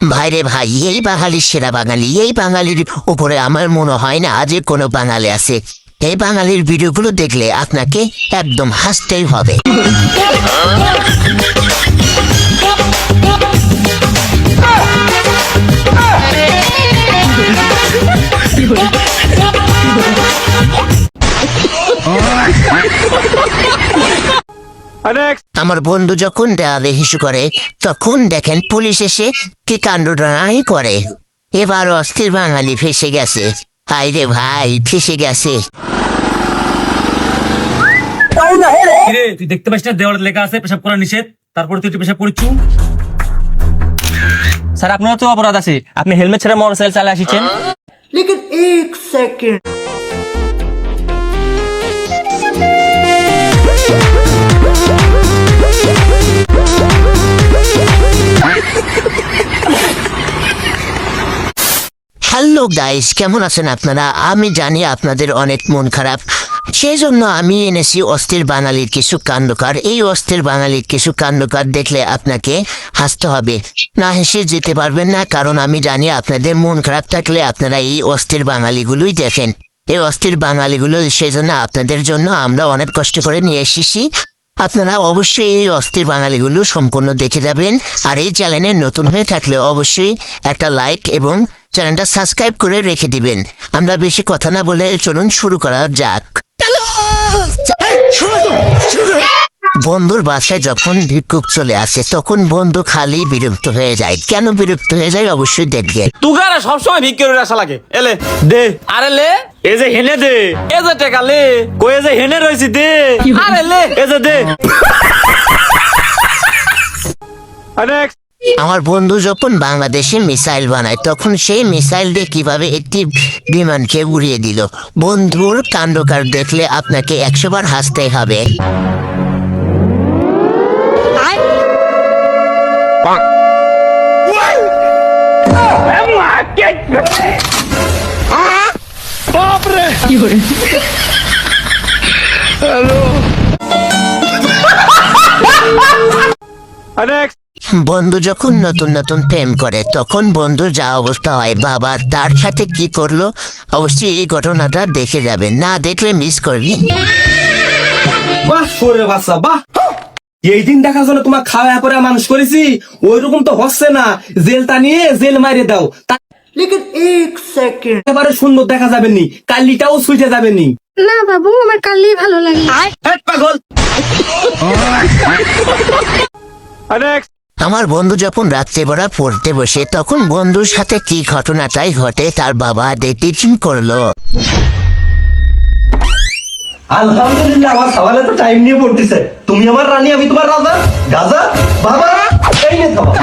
ভাইরে ভাই, এই বাঙালির সেরা বাঙালি, এই বাঙালির উপরে আমার মনে হয় না আজ কোনো বাঙালি আছে। এই বাঙালির ভিডিওগুলো দেখলে আপনাকে একদম হাসতেই হবে। আমার বন্ধু যখন দেয়ালে হিসু করে তখন দেখেন পুলিশ এসে কি কাণ্ডটাই করে। এবার অস্থির বাঙালি ফেসে গেছে। আইরে ভাই, ফেসে গেছে। তুই দেখতে পাচ্ছিস না দেওয়ালে লেখা আছে পেশাব করা নিষেধ, তারপরে তুই পেশাব করেছু। স্যার আপনার তো অপরাধ আছে, আপনি হেলমেট ছাড়া মোটরসাইকেল চালিয়ে আসিছেন। लेकिन एक सेकंड হ্যালো গাইস, কেমন আছেন আপনারা? আমি জানি আপনাদের অনেক মন খারাপ, সেই জন্য আমি এনেছি অস্থির বাঙালির কিছু কাণ্ডকার। এই অস্থির বাঙালির কিছু কাণ্ডকার দেখলে আপনাকে হাসতে হবে, না হেসে যেতে পারবেন না। কারণ আমি জানি আপনাদের মন খারাপ থাকলে আপনারা এই অস্থির বাঙালিগুলোই দেখেন। এই অস্থির বাঙালিগুলো, সেই জন্য আপনাদের জন্য আমরা অনেক কষ্ট করে নিয়ে এসেছি। আপনারা অবশ্যই এই অস্থির বাঙালিগুলো সম্পূর্ণ দেখে যাবেন। আর এই চ্যানেলে নতুন হয়ে থাকলে অবশ্যই একটা লাইক এবং চ্যানেলটা সাবস্ক্রাইব করে রেখে দিবেন। আমরা বেশি কথা না বলে চলুন শুরু করা যাক। বন্ধুর বাসায় যখন ভিক্ষুক চলে আসে তখন বন্ধু খালি বিরক্ত হয়ে যায়। কেন বিরক্ত হয়ে যায় অবশ্যই দেখবেন। তুগারা সবসময় ভিক্ষের আশা লাগে। এলে দে, আরে লে, এই যে হেনে দে, এই যে টেকা লে, কই যে হেনে রইছি দে, আরে লে, এই যে দে। আমার বন্ধু যখন বাংলাদেশে মিসাইল বানায় তখন সেই মিসাইল দিয়ে কিভাবে একটি বিমানকে উড়িয়ে দিল। বন্ধুর কাণ্ডকার দেখলে আপনাকে 100 বার হাসতেই হবে। বন্ধু যখন নতুন নতুন প্রেম করে তখন বন্ধুর যা অবস্থা হয়, বাবা তার সাথে কি করলো অবশ্যই এই ঘটনাটা দেখে যাবেন, না দেখলে মিস করবেন। বাহ শোরে বাচ্চা বাহ, এই দিন দেখার জন্য তোমার খাওয়া করে মানুষ করেছি, ওই রকম তো হচ্ছে না। জেলটা নিয়ে জেল মারিয়ে দাও, लेकिन एक सेकंड একেবারে সুন্দর দেখা যাবে নি, কালিটাও ছুটে যাবে নি। না বাবু, আমার কালই ভালো লাগে। পাগল। আমার বন্ধু যখন রাত্রেবেলা পড়তে বসে তখন বন্ধুর সাথে কি ঘটনাটাই ঘটে তার বাবা টিচিং করলো। আলহামদুলিল্লাহ, আমার সওয়ালে তো টাইম নিয়ে পড়তেছে। তুমি আমার রানী, আমি তোমার রাজা। গাজা বাবা, এই নে খাওয়া।